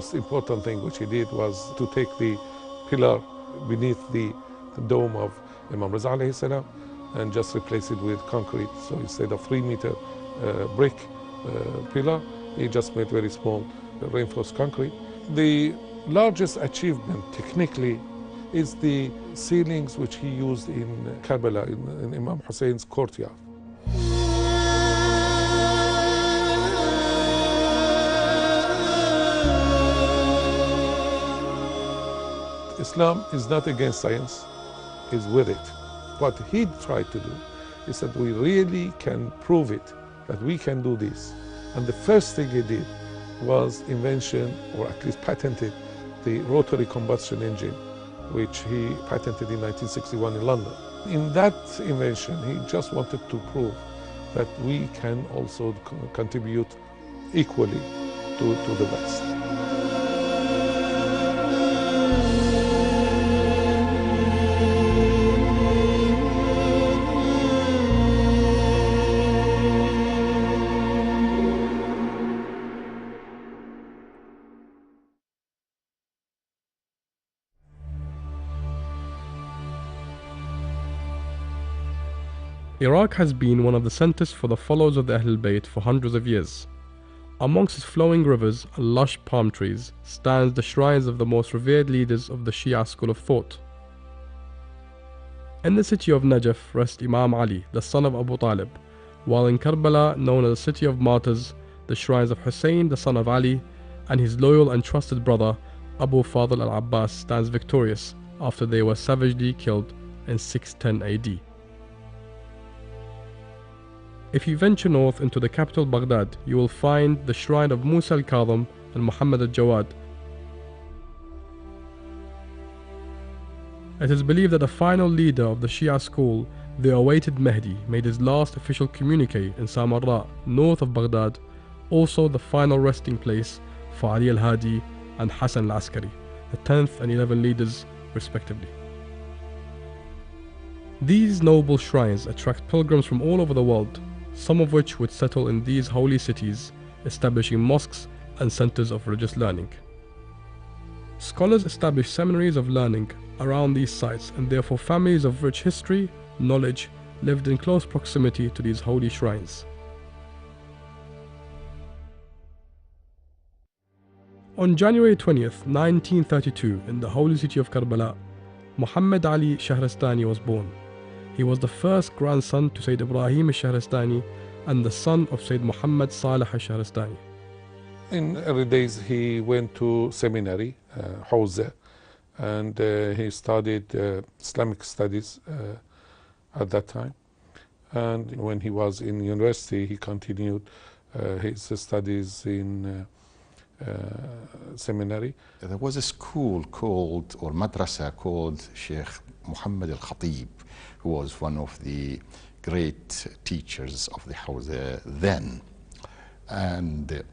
most important thing which he did was to take the pillar beneath the dome of Imam Reza alayhi salam and just replace it with concrete. So instead of 3-meter brick pillar, he just made very small reinforced concrete. The largest achievement technically is the ceilings which he used in Karbala, in Imam Hussein's courtyard. Islam is not against science, is with it. What he tried to do is that we really can prove it, that we can do this. And the first thing he did was invention, or at least patented, the rotary combustion engine, which he patented in 1961 in London. In that invention, he just wanted to prove that we can also contribute equally to the West. Iraq has been one of the centers for the followers of the Ahlul Bayt for hundreds of years. Amongst its flowing rivers and lush palm trees stands the shrines of the most revered leaders of the Shia school of thought. In the city of Najaf rests Imam Ali, the son of Abu Talib, while in Karbala, known as the city of martyrs, the shrines of Hussein, the son of Ali, and his loyal and trusted brother Abu Fadl al-Abbas stands victorious after they were savagely killed in 610 AD. If you venture north into the capital Baghdad, you will find the shrine of Musa al-Kadhim and Muhammad al-Jawad. It is believed that the final leader of the Shia school, the awaited Mahdi, made his last official communique in Samarra, north of Baghdad, also the final resting place for Ali al-Hadi and Hassan al-Askari, the 10th and 11th leaders respectively. These noble shrines attract pilgrims from all over the world, some of which would settle in these holy cities, establishing mosques and centers of religious learning. Scholars establish seminaries of learning around these sites, and therefore families of rich history, knowledge, lived in close proximity to these holy shrines. On January 20th, 1932, in the holy city of Karbala, Muhammad Ali Shahrestani was born. He was the first grandson to Sayyid Ibrahim al-Shahrestani and the son of Sayyid Muhammad Salih al-Shahrestani. In early days, he went to seminary, Hawza, and he studied Islamic studies at that time. And when he was in university, he continued his studies in seminary. There was a school called, or madrasa called Sheikh Muhammad al-Khatib, who was one of the great teachers of the Hawza then. And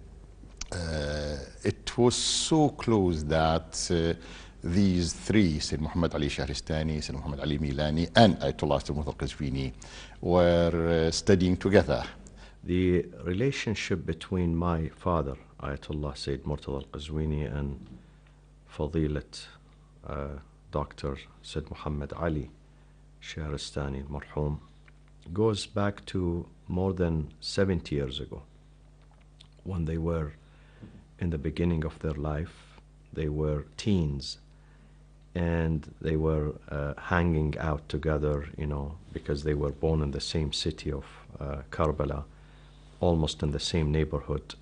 it was so close that these three, Sayyid Muhammad Ali Shahrestani, Sayyid Muhammad Ali Milani, and Ayatollah Sayyid Murtadha al-Qazwini were studying together. The relationship between my father, Ayatollah Sayyid Murtadha al-Qazwini, and Fadilat Dr. Sayyid Muhammad Ali Shahrestani al-Marhum goes back to more than 70 years ago, when they were in the beginning of their life. They were teens, and they were hanging out together, because they were born in the same city of Karbala, almost in the same neighborhood,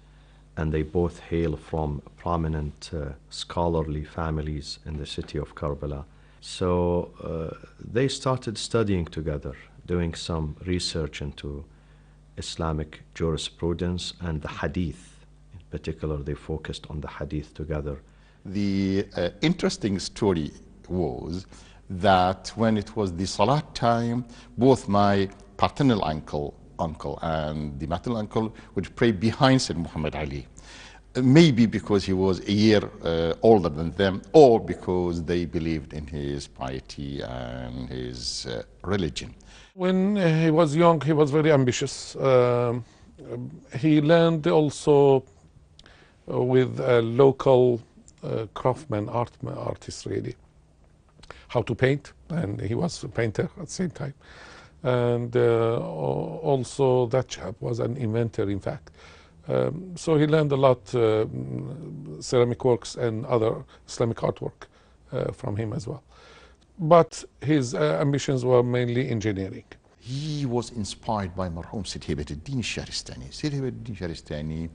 and they both hail from prominent scholarly families in the city of Karbala. So they started studying together, doing some research into Islamic jurisprudence and the hadith. In particular, they focused on the hadith together. The interesting story was that when it was the Salat time, both my paternal uncle and the maternal uncle would pray behind Sayyid Muhammad Ali. Maybe because he was a year older than them, or because they believed in his piety and his religion. When he was young, he was very ambitious. He learned also with local craftsman, artist really. How to paint, and he was a painter at the same time. And also that chap was an inventor, in fact. So he learned a lot, ceramic works and other Islamic artwork from him as well. But his ambitions were mainly engineering. He was inspired by Marhum Sidi Hibatuddin Shahrestani. Sidi Hibatuddin Shahrestani,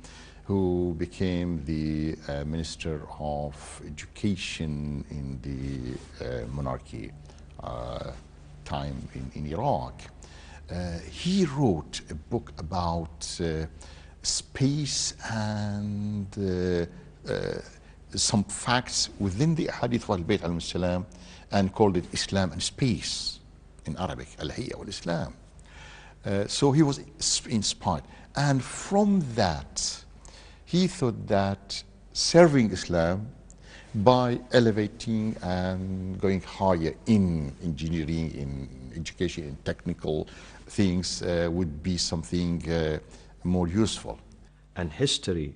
who became the Minister of Education in the monarchy time in Iraq. He wrote a book about space and some facts within the Hadith of Al-Bayt al-Salam, and called it Islam and Space in Arabic, Al-Hayya wal-Islam. So he was inspired. And from that, he thought that serving Islam by elevating and going higher in engineering, in education, in technical things would be something more useful. And history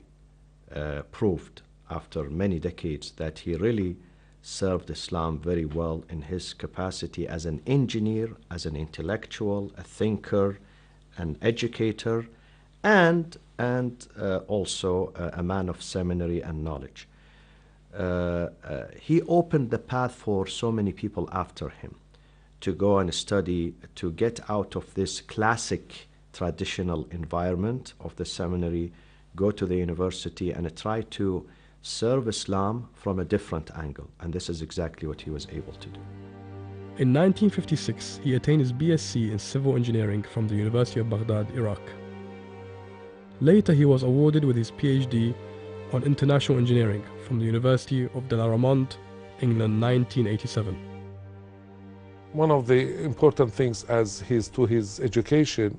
proved after many decades that he really served Islam very well in his capacity as an engineer, as an intellectual, a thinker, an educator, and also a man of seminary and knowledge. He opened the path for so many people after him to go and study, to get out of this classic traditional environment of the seminary, go to the university and try to serve Islam from a different angle. And this is exactly what he was able to do. In 1956, he attained his BSc in civil engineering from the University of Baghdad, Iraq. Later, he was awarded with his PhD on international engineering from the University of Delaramond, England, 1987. One of the important things to his education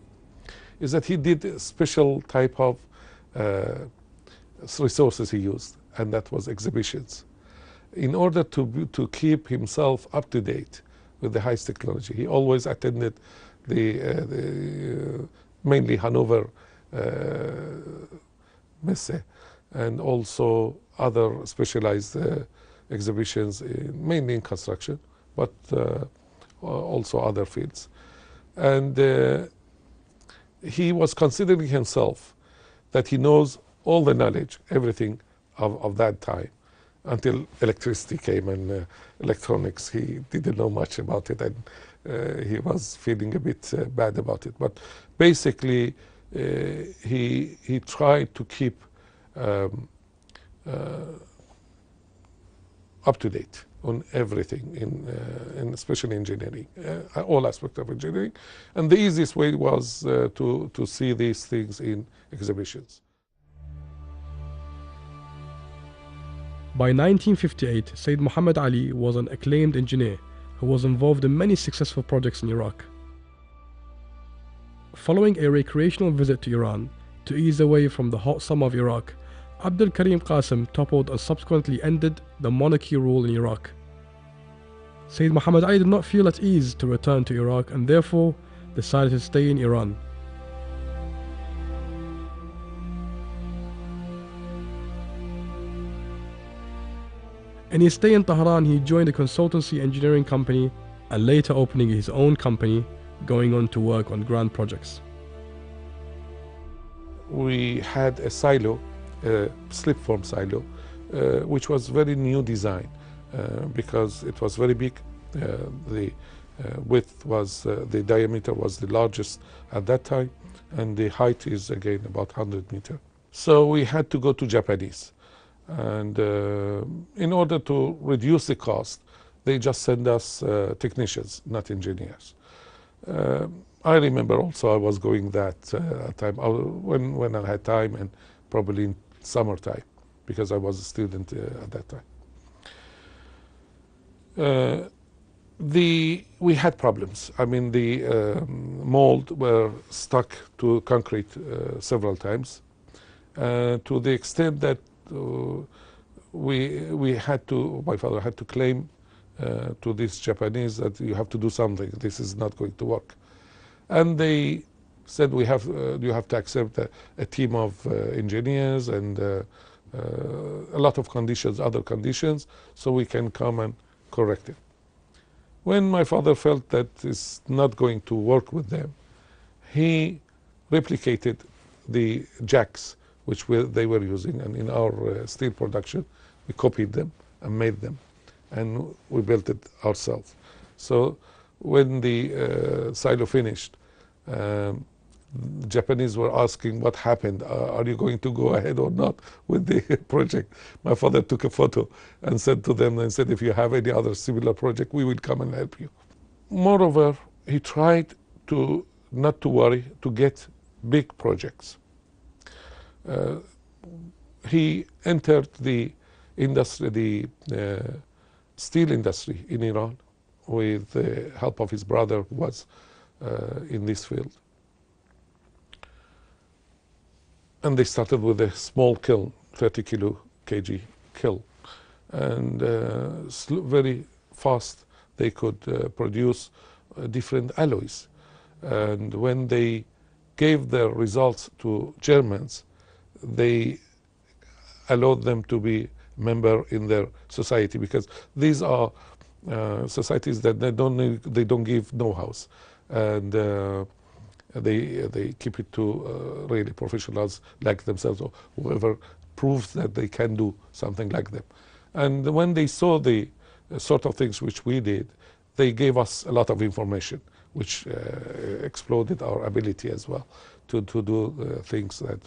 is that he did a special type of resources he used, and that was exhibitions. In order to keep himself up to date with the highest technology, he always attended the mainly Hanover Messe, and also other specialized exhibitions, mainly in construction, but also other fields. And he was considering himself that he knows all the knowledge, everything of that time, until electricity came and electronics. He didn't know much about it, and he was feeling a bit bad about it. But basically, he tried to keep up to date on everything, in especially engineering, all aspects of engineering. And the easiest way was to see these things in exhibitions. By 1958, Sayyid Muhammad Ali was an acclaimed engineer who was involved in many successful projects in Iraq. Following a recreational visit to Iran to ease away from the hot summer of Iraq, Abdul Karim Qasim toppled and subsequently ended the monarchy rule in Iraq. Sayyid Muhammad Ali did not feel at ease to return to Iraq and therefore decided to stay in Iran. In his stay in Tehran, he joined a consultancy engineering company and later opening his own company, going on to work on grand projects. We had a silo, a slip-form silo, which was very new design because it was very big. The width was, the diameter was the largest at that time, and the height is again about 100 meters. So we had to go to Japanese. And in order to reduce the cost, they just send us technicians, not engineers. I remember also I was going that time when I had time, and probably in summertime, because I was a student at that time. We had problems. I mean, the mold were stuck to concrete several times, to the extent that we had to, my father had to claim to these Japanese that you have to do something. This is not going to work. And they said, you have to accept a team of engineers, and a lot of conditions, other conditions, so we can come and correct it. When my father felt that it's not going to work with them, he replicated the jacks which they were using, and in our steel production, we copied them and made them, and we built it ourselves. So when the silo finished, the Japanese were asking what happened. Are you going to go ahead or not with the project? My father took a photo and sent to them and said, if you have any other similar project, we will come and help you. Moreover, he tried to not to worry, to get big projects. He entered the industry, the steel industry in Iran, with the help of his brother who was in this field. And they started with a small kiln, 30 kg kiln. And very fast they could produce different alloys. And when they gave their results to Germans, they allowed them to be member in their society, because these are societies that they don't give know-hows, and they keep it to really professionals like themselves, or whoever proves that they can do something like them. And when they saw the sort of things which we did, they gave us a lot of information, which exploded our ability as well to do things that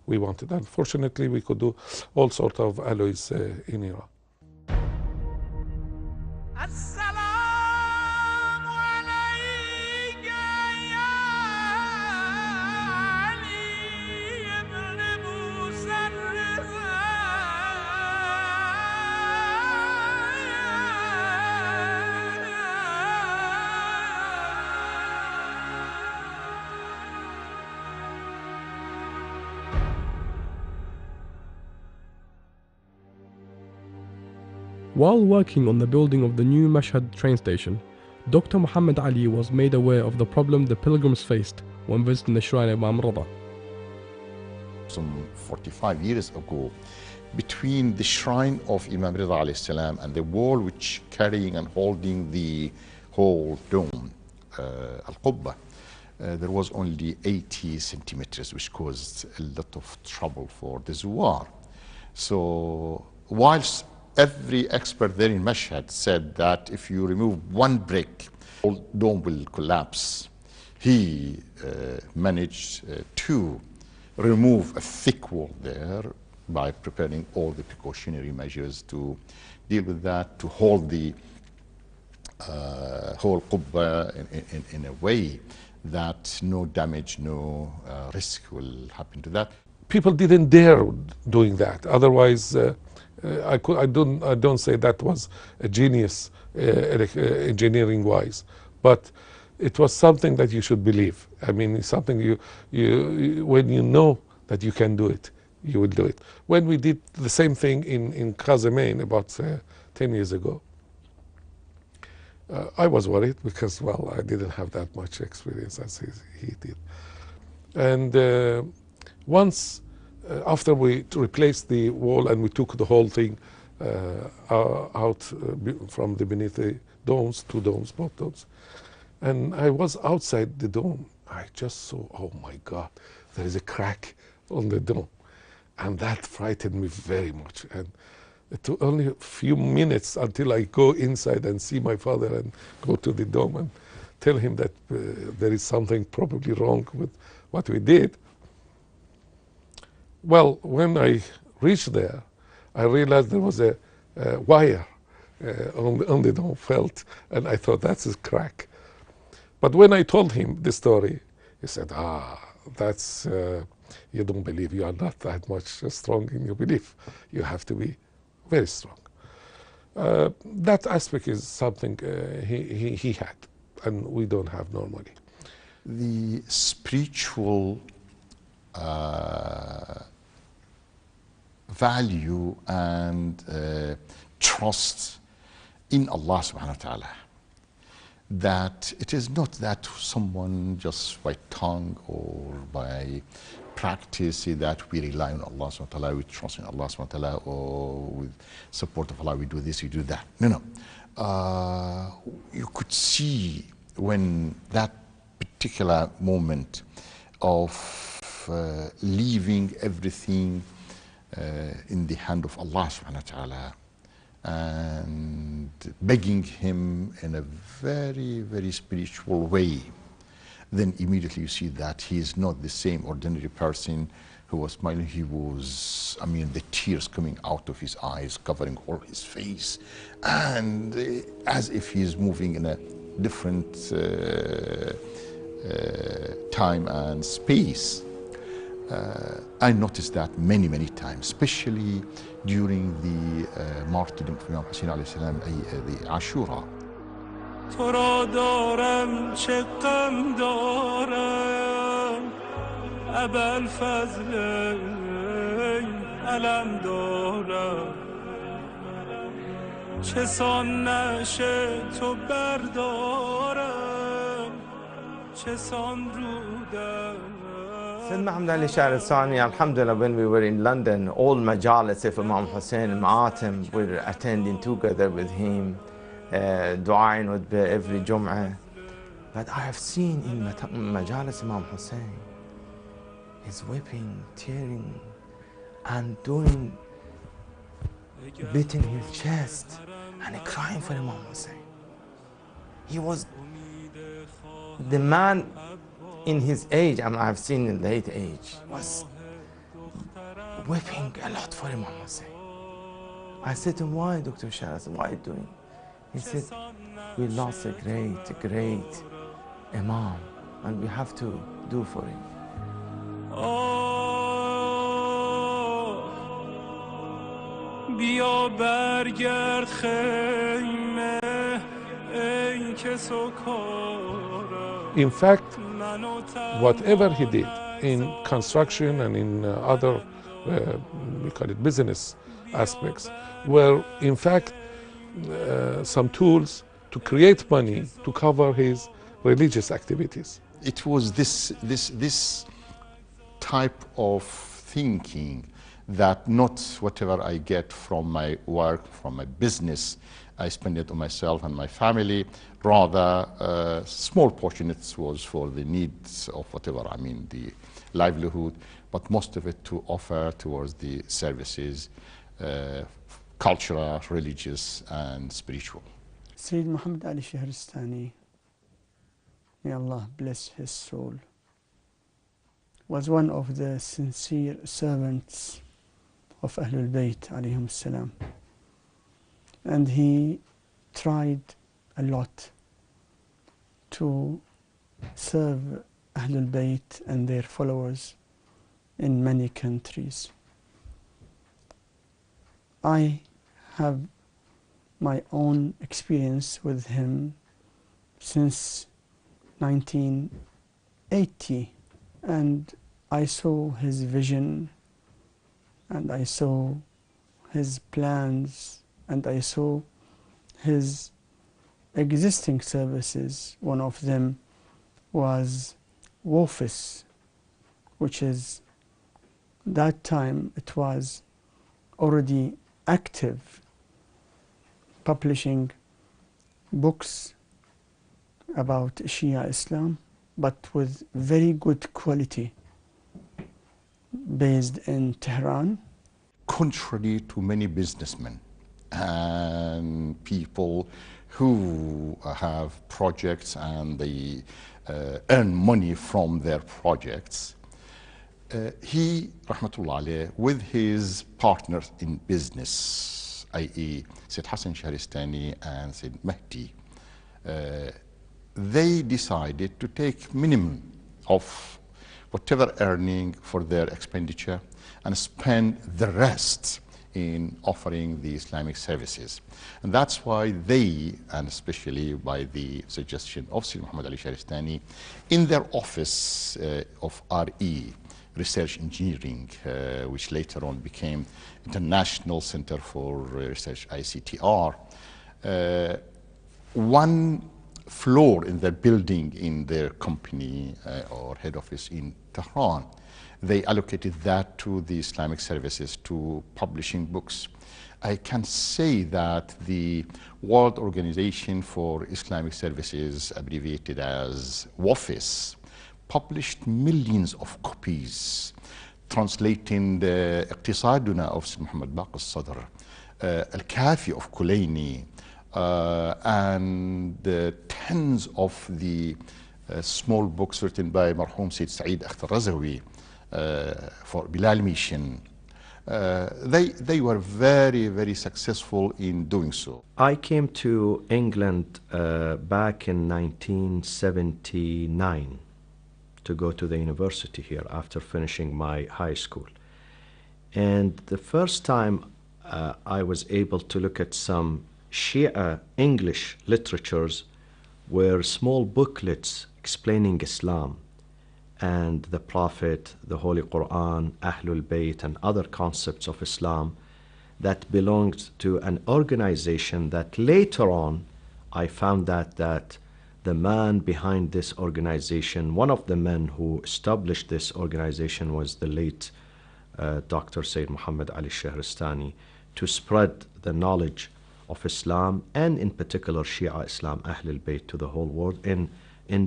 we wanted. Unfortunately, we could do all sorts of alloys in Iran. While working on the building of the new Mashhad train station, Dr. Muhammad Ali was made aware of the problem the pilgrims faced when visiting the shrine of Imam Rida. Some 45 years ago, between the shrine of Imam Rida alayhi salam and the wall which carrying and holding the whole dome, Al-Qubba, there was only 80 centimeters, which caused a lot of trouble for the Zuwar. So whilst every expert there in Mashhad said that if you remove one brick, the whole dome will collapse, he managed to remove a thick wall there by preparing all the precautionary measures to deal with that, to hold the whole Qubba in a way that no damage, no risk will happen to that. People didn't dare doing that. Otherwise, I don't say that was a genius engineering-wise, but it was something that you should believe. I mean, it's something you when you know that you can do it, you will do it. When we did the same thing in Qazemain about 10 years ago, I was worried because, well, I didn't have that much experience as he did. And once after we replaced the wall and we took the whole thing out from beneath the domes, two domes, both domes, and I was outside the dome, I just saw, oh my God, there is a crack on the dome. And that frightened me very much. And it took only a few minutes until I go inside and see my father and go to the dome and tell him that there is something probably wrong with what we did. Well, when I reached there, I realized there was a wire on the dome felt, and I thought that's a crack. But when I told him the story, he said, that's, you don't believe, you are not that much strong in your belief. You have to be very strong. That aspect is something he had, and we don't have normally. The spiritual value and trust in Allah subhanahu wa ta'ala, that it is not that someone just by tongue or by practice that we rely on Allah subhanahu wa ta'ala, we trust in Allah subhanahu wa ta'ala, or with support of Allah, we do this, we do that. No. You could see when that particular moment of leaving everything in the hand of Allah subhanahu wa ta'ala and begging Him in a very, very spiritual way, then immediately you see that he is not the same ordinary person who was smiling. He was, the tears coming out of his eyes, covering all his face, and as if he is moving in a different time and space. I noticed that many, many times, especially during the martyrdom of Imam Hussein alayhi salam, the Ashura. تو را دارم چه غم دارم ابوالفضل علم دارم چه سان نشه تو بردارم چه سان رودم. Sayyid Muhammad Ali Shahrestani, alhamdulillah, when we were in London, all majalis of Imam Hussein and Ma'atim were attending together with him, du'ain with every Jum'ah. But I have seen in majalis Imam Hussein, he's weeping, tearing, and beating his chest and crying for Imam Hussein. He was the man in his age, and I've seen in late age, was weeping a lot for Imam Hussein. I said to him, why, Dr. Shahrestani, why are you doing? He said, we lost a great Imam, and we have to do for him. بیا برگرد خیمه ای که سکارم. In fact, whatever he did in construction and in other, we call it business aspects, were in fact some tools to create money to cover his religious activities. It was this type of thinking that not whatever I get from my work, from my business, I spend it on myself and my family. Rather, a small portion it was for the needs of whatever, the livelihood, but most of it to offer towards the services, cultural, religious, and spiritual. Sayyid Muhammad Ali Shahrestani, may Allah bless his soul, was one of the sincere servants of Ahlul Bayt alayhim salam. And he tried a lot to serve Ahlul Bayt and their followers in many countries. I have my own experience with him since 1980, and I saw his vision, and I saw his plans, and I saw his existing services. One of them was WOFIS, which is, that time it was already active, publishing books about Shia Islam, but with very good quality, based in Tehran. Contrary to many businessmen and people who have projects and they earn money from their projects, he, rahmatullah alayh, with his partners in business, i.e. Sayyid Hassan Shahrestani and Sayyid Mahdi, they decided to take minimum of whatever earning for their expenditure and spend the rest in offering the Islamic services. And that's why they, and especially by the suggestion of Sayyid Muhammad Ali Shahrestani, in their office of RE, Research Engineering, which later on became International Center for Research, ICTR, one floor in their building in their company or head office in Tehran. They allocated that to the Islamic services, to publishing books. I can say that the World Organization for Islamic Services, abbreviated as WOFIS, published millions of copies translating the اقتصادنا of Sir Muhammad Baqir al-Sadr, Al-Kafi of Kulaini, and tens of the small books written by Marhum Sayyid Saeed Akhtar Razawi for Bilal Mission. They were very, very successful in doing so. I came to England back in 1979 to go to the university here after finishing my high school. And the first time I was able to look at some Shia English literatures were small booklets explaining Islam and the Prophet, the Holy Quran, Ahlul Bayt, and other concepts of Islam that belonged to an organization that later on I found that the man behind this organization, one of the men who established this organization, was the late Dr. Sayyid Muhammad Ali Shahrestani, to spread the knowledge of Islam and in particular Shia Islam, Ahlul Bayt, to the whole world in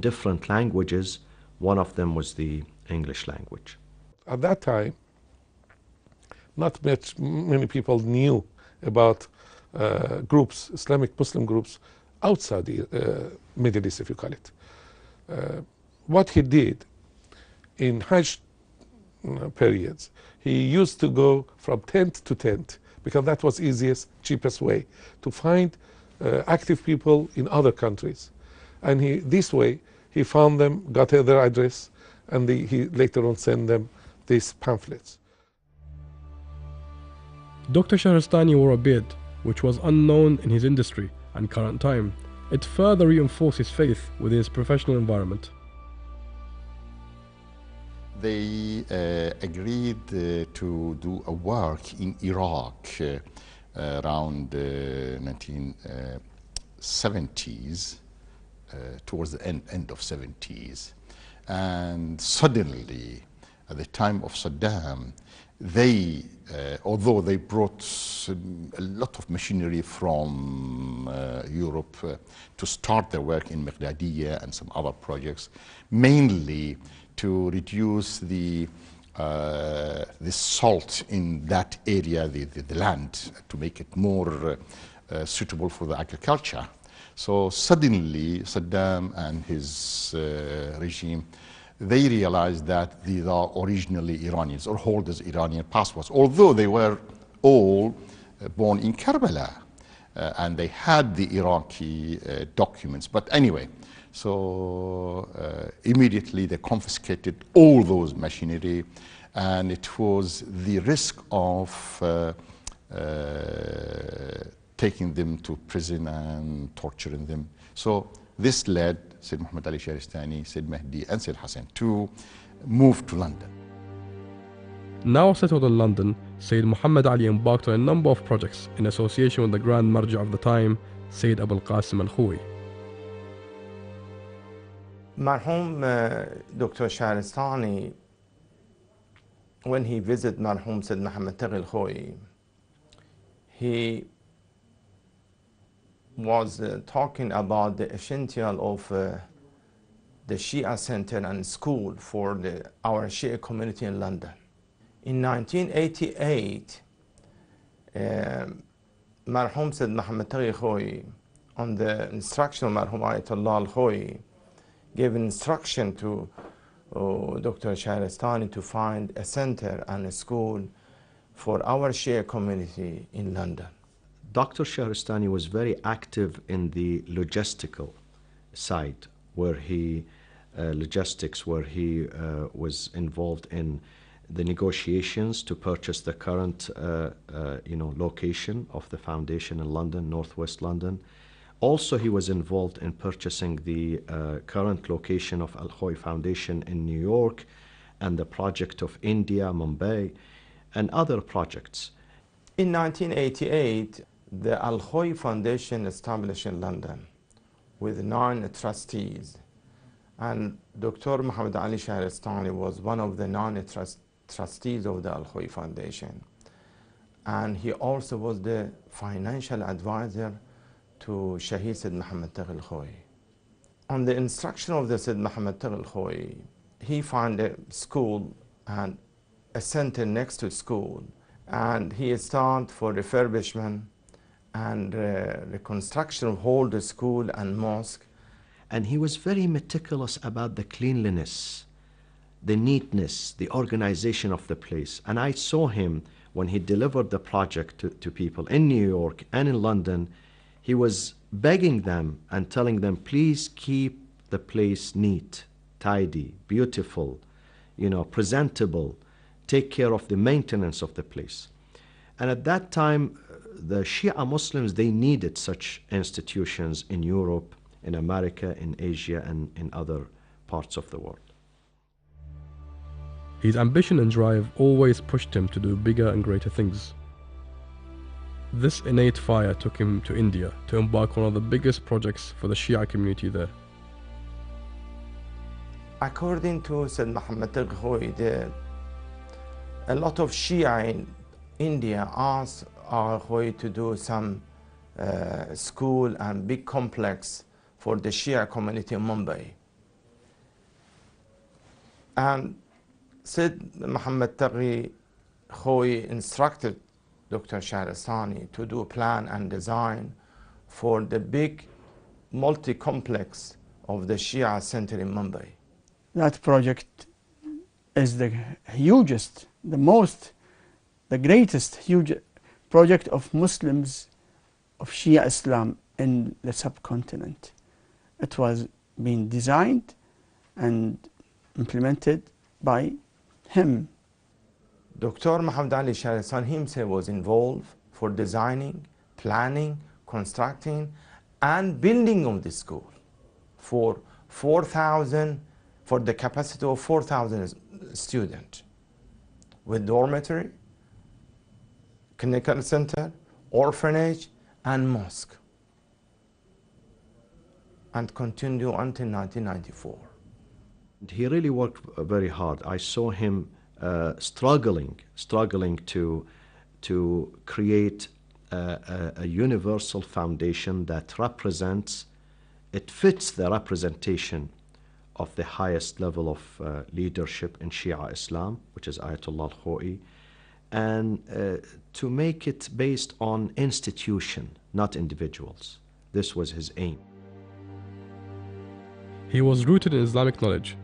different languages. One of them was the English language. At that time, not many people knew about groups, Islamic Muslim groups, outside the Middle East, if you call it. What he did in Hajj periods, he used to go from tent to tent, because that was easiest, cheapest way to find active people in other countries. And this way, he found them, got their address, and he later on sent them these pamphlets. Dr. Shahrestani wore a beard, which was unknown in his industry and current time. It further reinforced his faith within his professional environment. They agreed to do a work in Iraq around 1970s, towards the end of 70s. And suddenly, at the time of Saddam, they, although they brought a lot of machinery from Europe to start their work in Baghdadiyya and some other projects, mainly to reduce the salt in that area, the land, to make it more suitable for the agriculture. So suddenly, Saddam and his regime, they realized that these are originally Iranians or holders Iranian passports, although they were all born in Karbala and they had the Iraqi documents. But anyway, so immediately they confiscated all those machinery, and it was the risk of taking them to prison and torturing them. So this led Sayyid Muhammad Ali Shahrestani, Sayyid Mahdi, and Sayyid Hassan to move to London. Now settled in London, Sayyid Muhammad Ali embarked on a number of projects in association with the Grand Marja of the time, Sayyid Abul Qasim al-Khuwi. Marhum Dr. Shahrestani, when he visited Marhum Sayyid Muhammad Taghi al-Khuwi, he was talking about the essential of the Shia Center and school for our Shia community in London. In 1988, Marhum Sayyid Muhammad Taghi al-Khuwi, on the instruction of Marhum Ayatollah al-Khuwi, gave instruction to Dr. Shahrestani to find a center and a school for our Shia community in London. Dr. Shahrestani was very active in the logistical side, where he was involved in the negotiations to purchase the current location of the foundation in London, Northwest London. Also, he was involved in purchasing the current location of Al-Khuwi Foundation in New York, and the project of India, Mumbai, and other projects. In 1988, the Al-Khuwi Foundation established in London with 9 trustees. And Dr. Muhammad Ali Shahrestani was one of the 9 trustees of the Al-Khoi Foundation. And he also was the financial advisor to Shaheed Said Muhammad Taghi Al-Khoi. On the instruction of the Said Muhammad Taghi Al-Khoi, he found a school and a center next to school, and he started for refurbishment and reconstruction of all the school and mosque. And he was very meticulous about the cleanliness, the neatness, the organization of the place. And I saw him when he delivered the project to people in New York and in London. He was begging them and telling them, please keep the place neat, tidy, beautiful, presentable, take care of the maintenance of the place. And at that time, the Shia Muslims, they needed such institutions in Europe, in America, in Asia, and in other parts of the world. His ambition and drive always pushed him to do bigger and greater things. This innate fire took him to India to embark on one of the biggest projects for the Shia community there. According to Said Muhammad Taghi Al-Khoi, a lot of Shia in India asked Al-Khoi to do some school and big complex for the Shia community in Mumbai. And Said Muhammad Taghi Al-Khoi instructed Dr. Shahrestani to do a plan and design for the big multi-complex of the Shia center in Mumbai. That project is the hugest, the greatest huge project of Muslims, of Shia Islam in the subcontinent. It was being designed and implemented by him. Dr. Muhammad Ali Shahrestani himself was involved for designing, planning, constructing, and building of the school for the capacity of 4,000 students, with dormitory, clinical center, orphanage, and mosque, and continue until 1994. He really worked very hard. I saw him struggling to create a universal foundation that fits the representation of the highest level of leadership in Shia Islam, which is Ayatollah Al-Khoi, and to make it based on institution, not individuals. This was his aim. He was rooted in Islamic knowledge,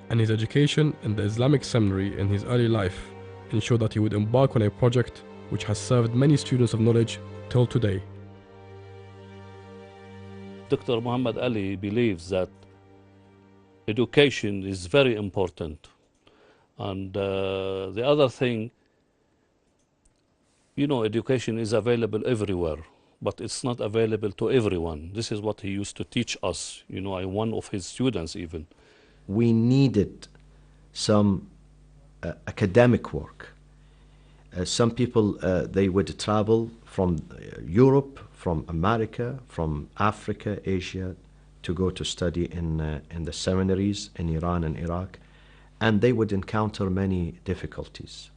and his education in the Islamic seminary in his early life ensured that he would embark on a project which has served many students of knowledge till today. Dr. Muhammad Ali believes that education is very important. And the other thing, education is available everywhere, but it's not available to everyone. This is what he used to teach us, one of his students even. We needed some academic work. Some people, they would travel from Europe, from America, from Africa, Asia, to go to study in the seminaries in Iran and Iraq, and they would encounter many difficulties.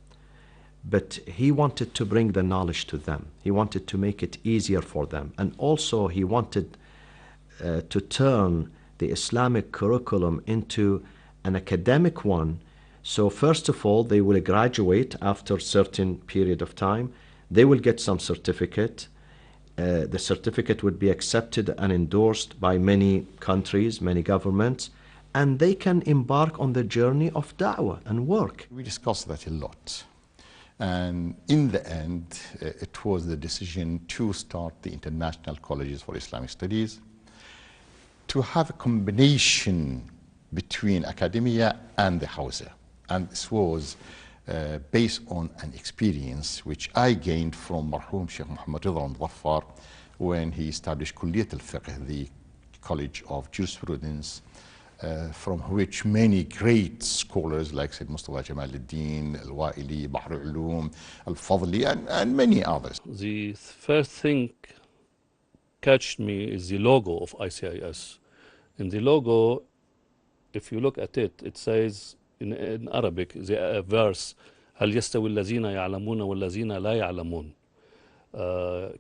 But he wanted to bring the knowledge to them. He wanted to make it easier for them. And also he wanted to turn the Islamic curriculum into an academic one. So first of all, they will graduate after a certain period of time. They will get some certificate. The certificate would be accepted and endorsed by many countries, many governments, and they can embark on the journey of da'wah and work. We discussed that a lot. And in the end, it was the decision to start the International Colleges for Islamic Studies, to have a combination between academia and the Hawza. And this was based on an experience which I gained from Marhum Sheikh Muhammad Ridwan Dhaffar when he established Kulliyat al-Fiqh, the College of Jurisprudence, from which many great scholars like Sayyid Mustafa Jamal al-Din, al-Wa'ili, Bahr al-Ulum, al-Fadli, and many others. The first thing catched me is the logo of ICIS. In the logo, if you look at it, it says in Arabic, the verse, هل يستوي الذين يعلمون والذين لا يعلمون?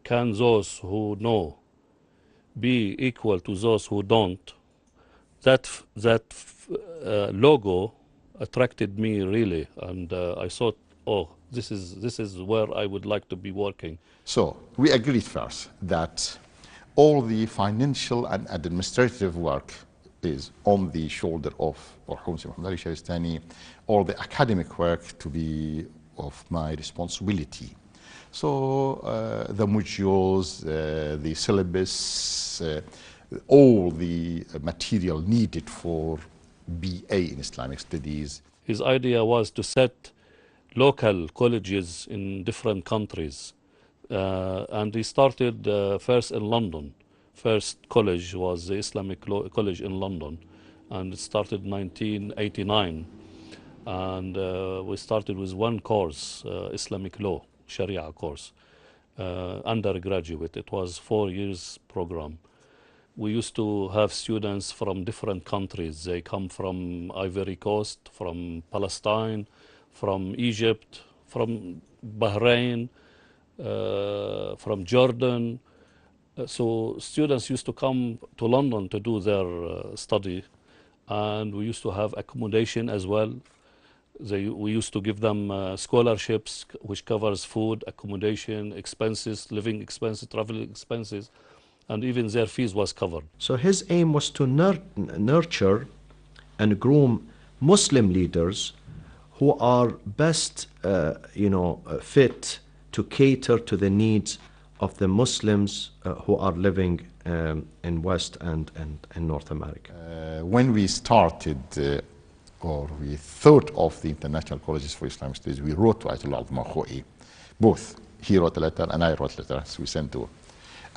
Can those who know be equal to those who don't? That logo attracted me really, and I thought, oh, this is where I would like to be working. So we agreed first that all the financial and administrative work is on the shoulder of Hawza Muhammad Ali Shahrestani, all the academic work to be of my responsibility. So the modules, the syllabus, all the material needed for BA in Islamic Studies. His idea was to set local colleges in different countries. And he started first in London. First college was the Islamic College in London, and it started in 1989. And we started with one course, Islamic law, Sharia course, undergraduate. It was 4 years program. We used to have students from different countries. They come from Ivory Coast, from Palestine, from Egypt, from Bahrain, from Jordan. So students used to come to London to do their study, and we used to have accommodation as well. We used to give them scholarships, which covers food, accommodation, expenses, living expenses, travel expenses, and even their fees was covered. So his aim was to nurture and groom Muslim leaders who are best, fit to cater to the needs of the Muslims who are living in West and North America. When we started, or we thought of the International Colleges for Islamic Studies, we wrote to Ayatollah al-Khoi. Both. He wrote a letter and I wrote letters. We sent to.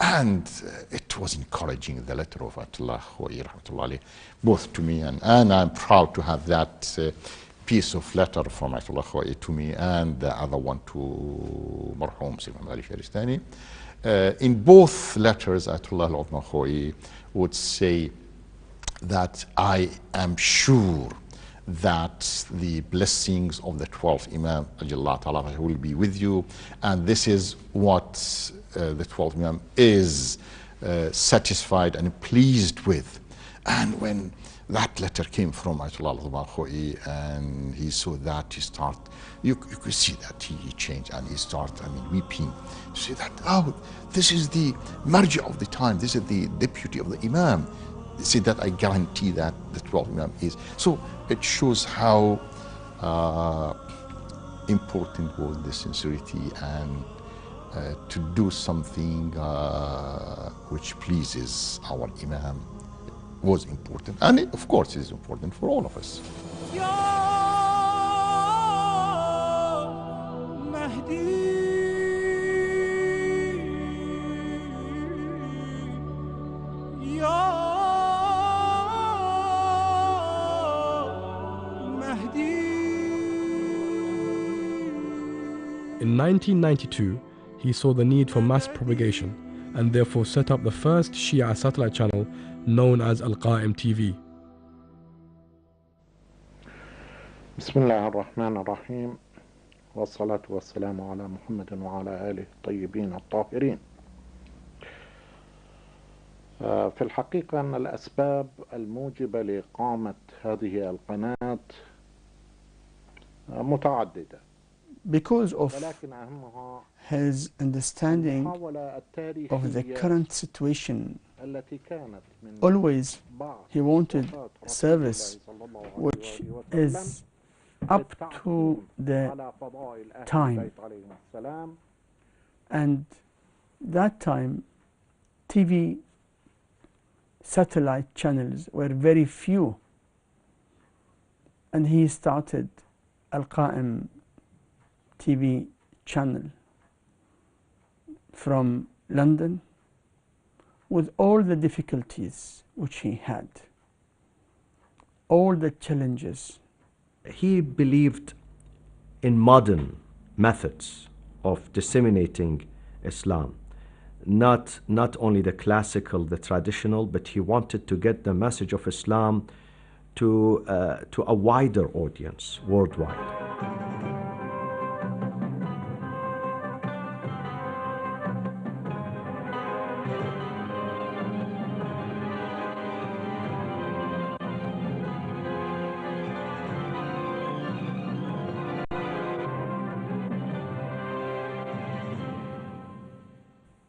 And it was encouraging, the letter of Ayatollah Khoi, both to me, and I'm proud to have that piece of letter from Ayatollah Khoi to me, and the other one to Marhum Sayyid Muhammad Ali Shahrestani. In both letters, Ayatollah Khoi would say that I am sure that the blessings of the 12th Imam Ta'ala will be with you, and this is what the 12th Imam is satisfied and pleased with. And when that letter came from Ayatollah al-Khoi and he saw that, you could see that he changed, and he started, weeping to see that, oh, this is the marja of the time, this is the deputy of the Imam. See that I guarantee that the 12th Imam is. So it shows how important was the sincerity, and to do something which pleases our Imam was important. And it, of course, it is important for all of us. In 1992, he saw the need for mass propagation and therefore set up the first Shia satellite channel known as Al-Qa'im TV. بسم الله الرحمن الرحيم والصلاة والسلام على محمد وعلى آله الطيبين الطاهرين. في الحقيقة أن الأسباب الموجبة لإقامة هذه القناة متعددة. Because of his understanding of the current situation, always he wanted service which is up to the time, and that time TV satellite channels were very few, and he started Al-Qa'im TV channel from London with all the difficulties which he had, all the challenges. He believed in modern methods of disseminating Islam. not only the classical, the traditional, but he wanted to get the message of Islam to a wider audience worldwide.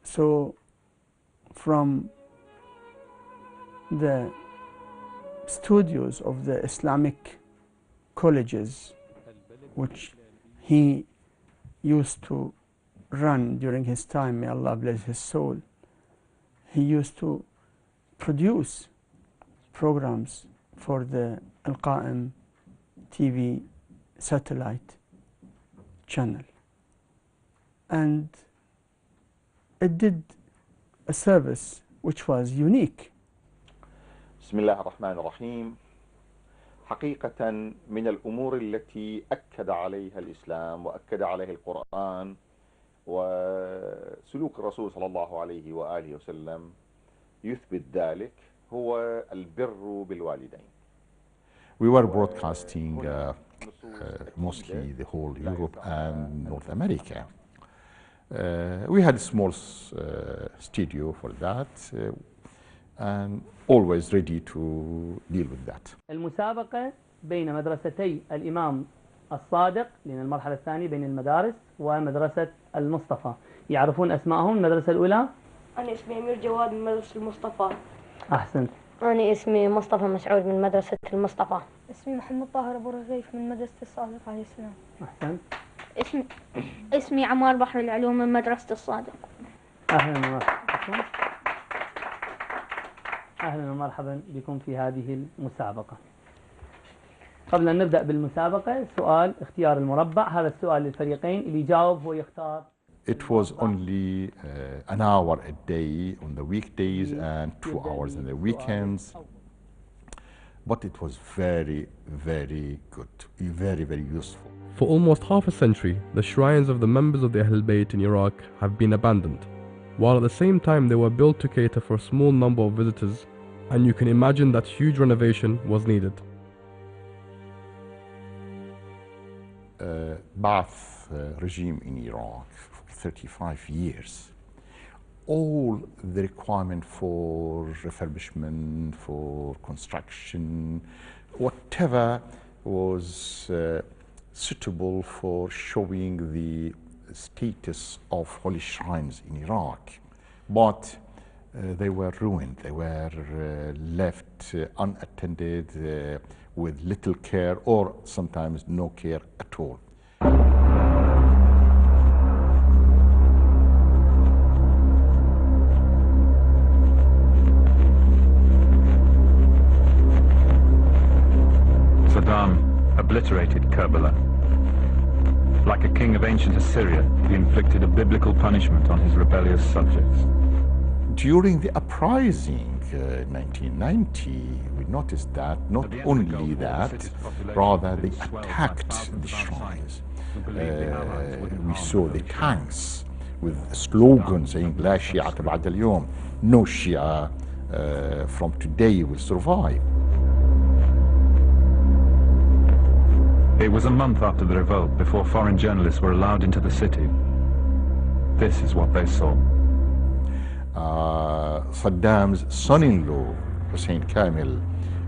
So from the studios of the Islamic colleges, which he used to run during his time, may Allah bless his soul, he used to produce programs for the Al-Qa'im TV satellite channel. And it did a service which was unique. بسم الله الرحمن الرحيم. حقيقة من الأمور التي أكد عليها الإسلام وأكد عليها القرآن وسلوك الرسول صلى الله عليه وآله وسلم يثبت ذلك هو البر بالوالدين. We were broadcasting mostly the whole Europe and North America. We had a small studio for that and always ready to deal with that. المسابقة بين مدرستي الإمام الصادق، لأن المرحلة الثانية بين المدارس، ومدرسة المصطفى. يعرفون أسمائهم؟ المدرسة الأولى؟ أنا اسمي أمير جواد من مدرسة المصطفى. أحسنت. أنا اسمي مصطفى مسعود من مدرسة المصطفى. اسمي محمد طاهر أبو رغيف من مدرسة الصادق عليه السلام. أحسنت. اسمي عمار بحر العلوم من مدرسة الصادق. أهلا ومرحبا. أهلا ومرحبا بكم في هذه المسابقة. قبل أن نبدأ بالمسابقة سؤال اختيار المربع. هذا السؤال للفريقين، اللي يجاوب هو يختار. It was only an hour a day on the weekdays and 2 hours in the weekends. But it was very, very good, very, very useful. For almost half a century, the shrines of the members of the Ahl Bayt in Iraq have been abandoned, while at the same time they were built to cater for a small number of visitors, and you can imagine that huge renovation was needed. Ba'ath regime in Iraq for 35 years. All the requirement for refurbishment, for construction, whatever was suitable for showing the status of holy shrines in Iraq. But they were ruined, they were left unattended with little care or sometimes no care at all. Saddam obliterated Karbala. Like a king of ancient Assyria, he inflicted a biblical punishment on his rebellious subjects. During the uprising in 1990, we noticed that not only that, rather they attacked the shrines. We saw the tanks with slogans saying "La Shi'ata ba'da al-yawm," no Shia from today will survive. It was a month after the revolt before foreign journalists were allowed into the city. This is what they saw. Saddam's son-in-law, Hussein Kamil,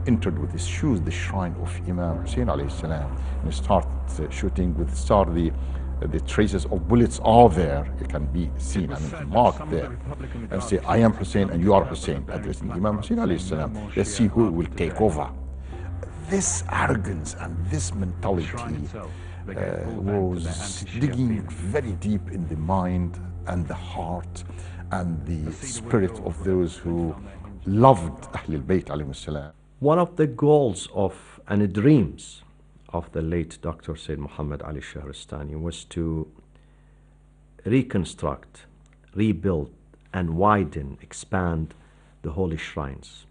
entered with his shoes the shrine of Imam Hussein alayhi salam and started shooting with star. The traces of bullets are there, it can be seen, I mean marked there, and say I am Hussein and you are Hussein, addressing Imam Hussein alayhi salam. Let's see who will take over. This arrogance and this mentality was digging very deep in the mind and the heart and the spirit of those who loved Ahlul Bayt alayhi salam. One of the goals of and dreams of the late Dr. Sayyid Muhammad Ali Shahrestani was to reconstruct, rebuild, and widen, expand the holy shrines.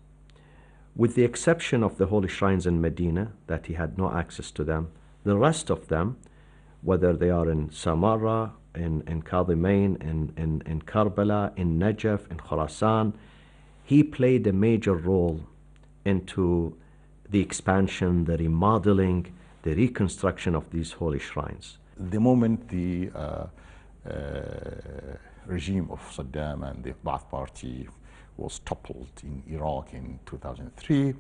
With the exception of the holy shrines in Medina, that he had no access to them, the rest of them whether they are in Samarra, in Kadhimain, in Karbala, in Najaf, in Khorasan. He played a major role into the expansion, the remodeling, the reconstruction of these holy shrines. The moment the regime of Saddam and the Ba'ath Party was toppled in Iraq in 2003,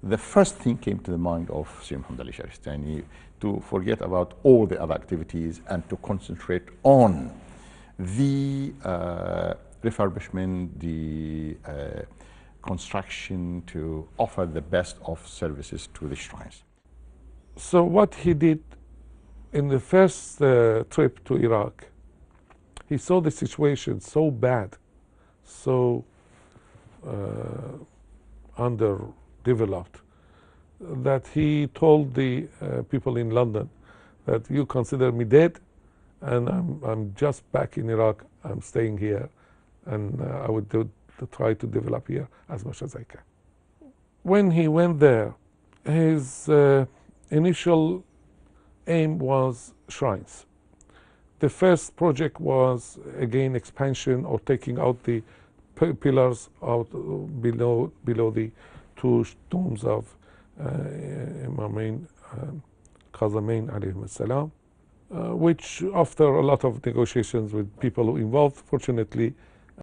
the first thing came to the mind of Sayyid Muhammad Ali Shahrestani to forget about all the other activities and to concentrate on the refurbishment, the construction, to offer the best of services to the shrines. So what he did in the first trip to Iraq, he saw the situation so bad, so underdeveloped, that he told the people in London that you consider me dead, and I'm just back in Iraq, I'm staying here, and I would try to develop here as much as I can. When he went there, his initial aim was shrines. The first project was, again, expansion or taking out the pillars out below the two tombs of Imamain Qazimain alayhim salam, which after a lot of negotiations with people involved, fortunately,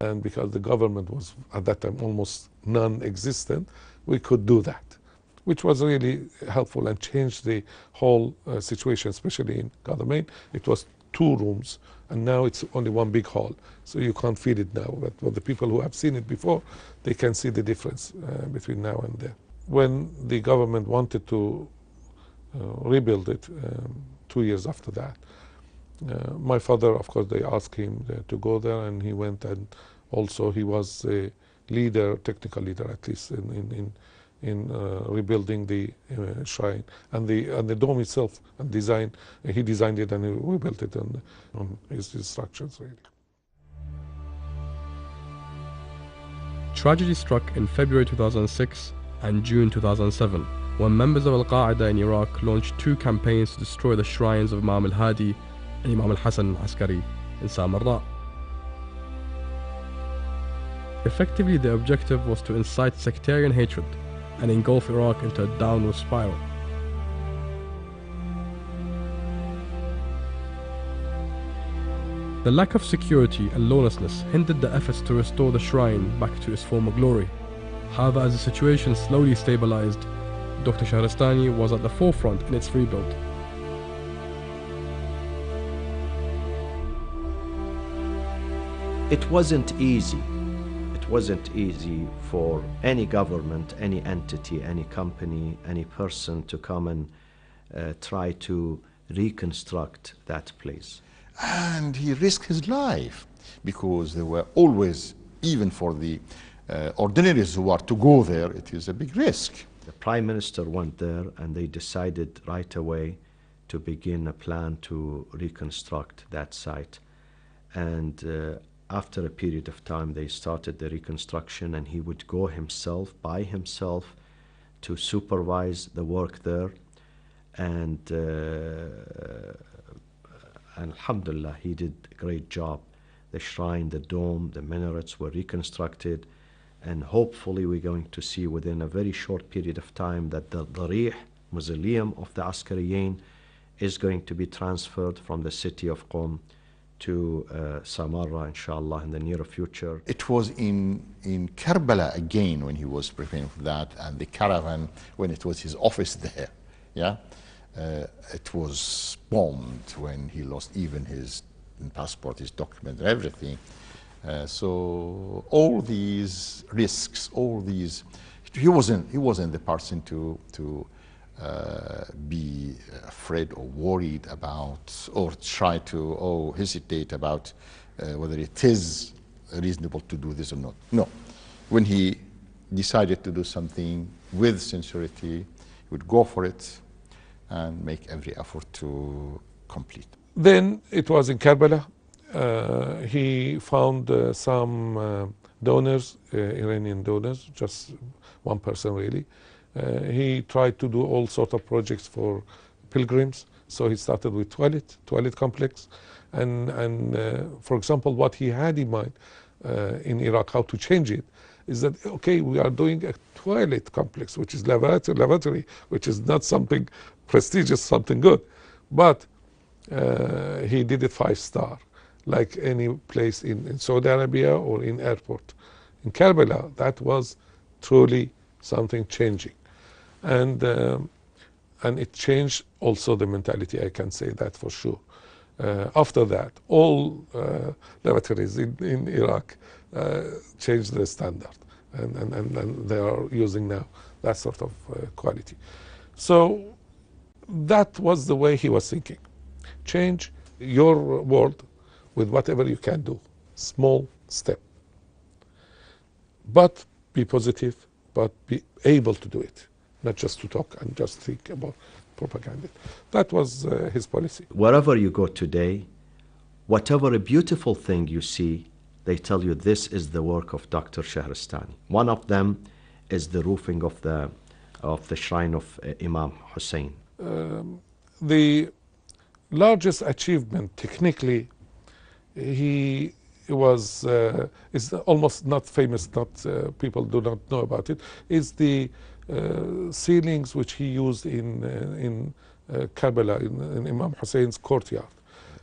and because the government was at that time almost non-existent, we could do that, which was really helpful and changed the whole situation, especially in Qazimain. It was 2 rooms, and now it's only one big hall, so you can't feel it now. But for the people who have seen it before, they can see the difference between now and then. When the government wanted to rebuild it 2 years after that, my father, of course, they asked him to go there, and he went, and also he was a leader, technical leader at least, in rebuilding the shrine and the dome itself and design. He designed it and we built it on his instructions, really. Tragedy struck in February 2006 and June 2007 when members of Al-Qaeda in Iraq launched 2 campaigns to destroy the shrines of Imam al-Hadi and Imam al-Hasan al-Askari in Samarra. Effectively, the objective was to incite sectarian hatred and engulf Iraq into a downward spiral. The lack of security and lawlessness hindered the efforts to restore the shrine back to its former glory. However, as the situation slowly stabilized, Dr. Shahrestani was at the forefront in its rebuild. It wasn't easy. It wasn't easy for any government, any entity, any company, any person to come and try to reconstruct that place. And he risked his life because there were always, even for the ordinaries who are to go there, it is a big risk. The Prime Minister went there and they decided right away to begin a plan to reconstruct that site. And after a period of time, they started the reconstruction, and he would go himself, by himself, to supervise the work there. And alhamdulillah, he did a great job. The shrine, the dome, the minarets were reconstructed, and hopefully we're going to see within a very short period of time that the Darih mausoleum of the Askariyin is going to be transferred from the city of Qom to Samarra, inshallah, in the near future. It was in Karbala again when he was preparing for that, and the caravan, when it was his office there, yeah, it was bombed when he lost even his passport, his document, everything. So all these risks, all these, he wasn't the person to be afraid or worried about, or try to hesitate about whether it is reasonable to do this or not. No, when he decided to do something with sincerity, he would go for it and make every effort to complete. Then it was in Karbala. He found some donors, Iranian donors, just one person really. He tried to do all sorts of projects for pilgrims. So he started with toilet complex, and for example, what he had in mind in Iraq, how to change it, is that okay, we are doing a toilet complex, which is lavatory, which is not something prestigious, something good, but he did it 5-star, like any place in Saudi Arabia or in airport. In Karbala, that was truly something changing, and it changed also the mentality. I can say that for sure. After that, all lavatories in Iraq changed the standard, and they are using now that sort of quality. So that was the way he was thinking. Change your world with whatever you can do, small step. But be positive, but be able to do it, not just to talk and just think about propaganda. That was his policy. Wherever you go today, whatever a beautiful thing you see, they tell you this is the work of Dr. Shahrestani. One of them is the roofing of the shrine of Imam Hussein. The largest achievement technically, he was is almost not famous, not people do not know about it, is the ceilings which he used in Karbala, in Imam Hussein's courtyard.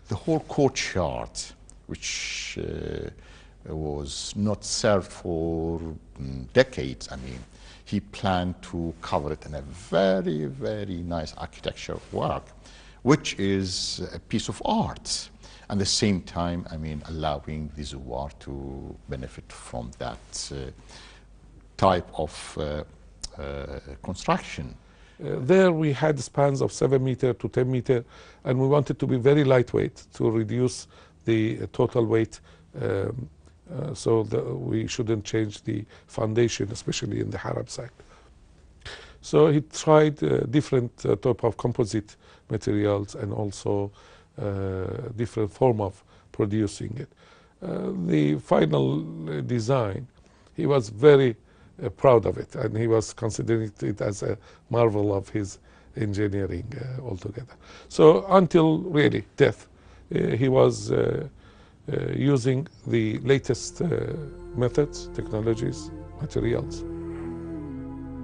The whole courtyard, which was not served for decades, I mean, he planned to cover it in a very, very nice architecture work, which is a piece of art. At the same time, I mean, allowing the Zuwar to benefit from that type of construction. There we had spans of 7 meter to 10 meter, and we wanted to be very lightweight to reduce the total weight, so we shouldn't change the foundation, especially in the Haram side. So he tried different type of composite materials and also different form of producing it. The final design, he was very proud of it, and he was considering it as a marvel of his engineering altogether. So until really death, he was using the latest methods, technologies, materials.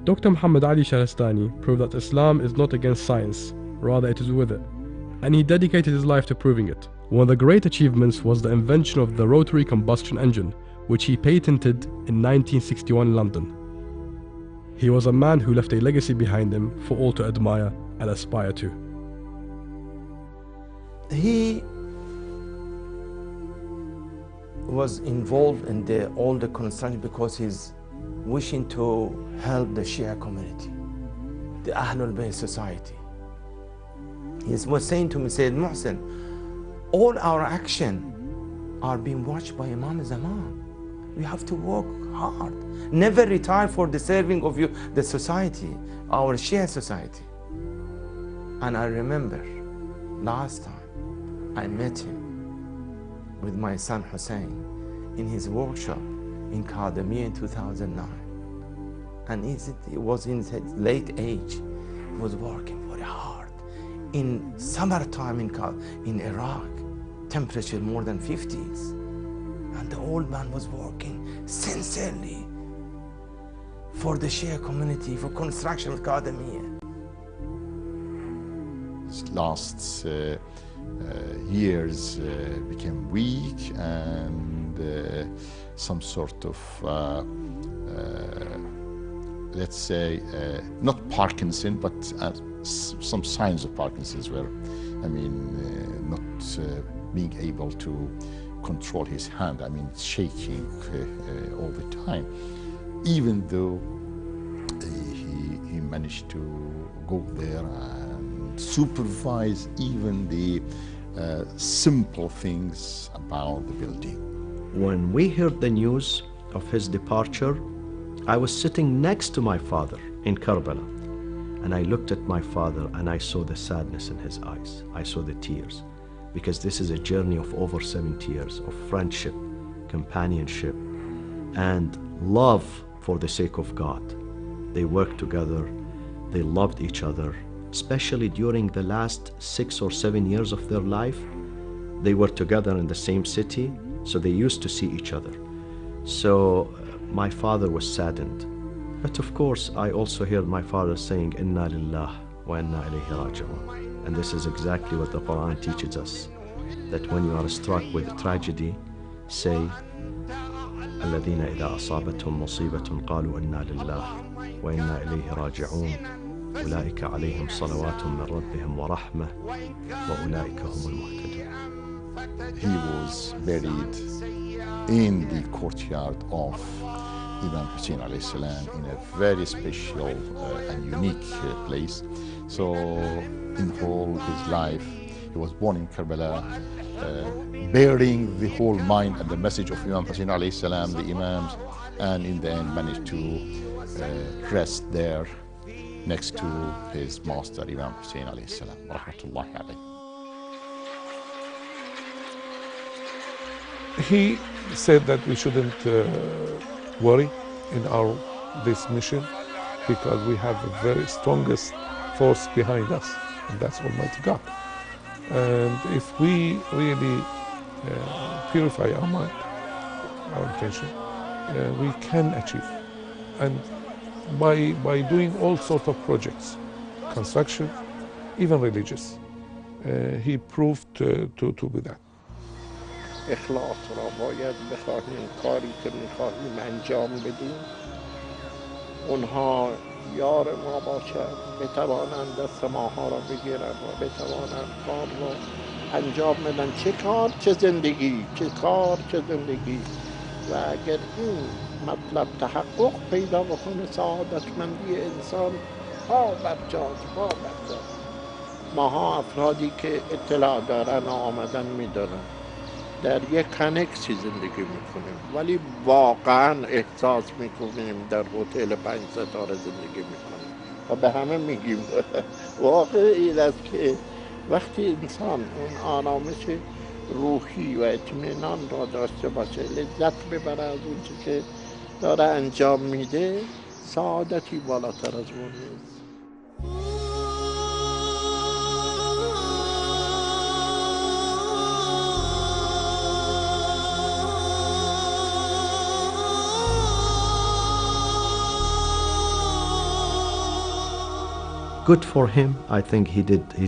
Dr. Muhammad Ali Shahrestani proved that Islam is not against science, rather it is with it, and he dedicated his life to proving it. One of the great achievements was the invention of the rotary combustion engine, which he patented in 1961 in London. He was a man who left a legacy behind him for all to admire and aspire to. He was involved in all the construction because he's wishing to help the Shia community, the Ahlul Bayt society. He was saying to me, Sayyid Muhsin, all our action are being watched by Imam Zaman. We have to work hard. Never retire for the serving of you, the society, our Shia society. And I remember last time I met him with my son Hussein in his workshop in Kadamiyya in 2009. And he was in his late age. He was working very hard. In summertime in Iraq, temperature more than 50s. And the old man was working sincerely for the Shia community, for construction of Kadamiyya. Last years became weak, and some sort of, let's say, not Parkinson, but some signs of Parkinson's were, I mean, not being able to control his hand, I mean, shaking all the time, even though he managed to go there and supervise even the simple things about the building. When we heard the news of his departure, I was sitting next to my father in Karbala, and I looked at my father and I saw the sadness in his eyes. I saw the tears, because this is a journey of over 70 years of friendship, companionship, and love for the sake of God. They worked together, they loved each other especially during the last 6 or 7 years of their life. They were together in the same city, so they used to see each other. So my father was saddened. But of course, I also hear my father saying, Inna lillah wa inna ilayhi raji'un. And this is exactly what the Quran teaches us, that when you are struck with tragedy, say, الذين إذا أصابتهم مصيبة قالوا إنا لله وإنا إليه راجعون أولئك عليهم صلوات من ربهم ورحمة وأولئك هم المهتدون. He was buried in the courtyard of Imam Hussein alayhi salam in a very special and unique place. So in whole his life, he was born in Karbala, bearing the whole mind and the message of Imam Hussein alayhi salam, the Imams, and in the end managed to rest there next to his master Imam Hussein alayhi salam, rahmatullahi alayhi. He said that we shouldn't worry in this mission, because we have the very strongest force behind us, and that's Almighty God. And if we really purify our mind, our intention, we can achieve. And by doing all sorts of projects, construction, even religious, he proved to be that. اخلاص را باید بخواهیم، کاری که میخواهیم انجام بدیم اونها یار ما باشند، بتوانند دست ماها را بگیرند و بتوانند کار را انجام بدن. چه کار چه زندگی، چه کار چه زندگی. و اگر این مطلب تحقق پیدا بکنه، سعادتمندی انسان پا بر جاست، پا بر جاست. ماها افرادی که اطلاع دارن و آمدن میدارن در یک کنکسی زندگی میکنیم، ولی واقعا احساس میکنیم در هتل 5 ستاره زندگی میکنیم و به همه میگیم واقع این است که وقتی انسان اون آرامش روحی و اطمینان را داشته باشه، لذت ببره از اون چیزی که داره انجام میده، سعادتی بالاتر از اون نیست. Good for him. I think he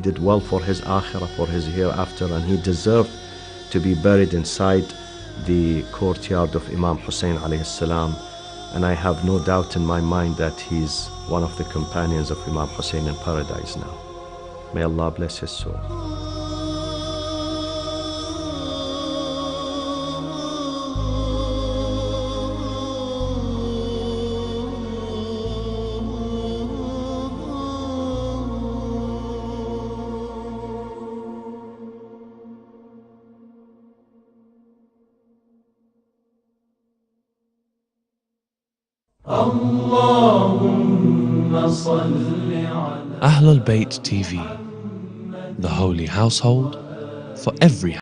did well for his akhirah, for his hereafter, and he deserved to be buried inside the courtyard of Imam Hussein alayhi salam. And I have no doubt in my mind that he's one of the companions of Imam Hussein in paradise now. May Allah bless his soul. Ahlul Bayt TV, the holy household for every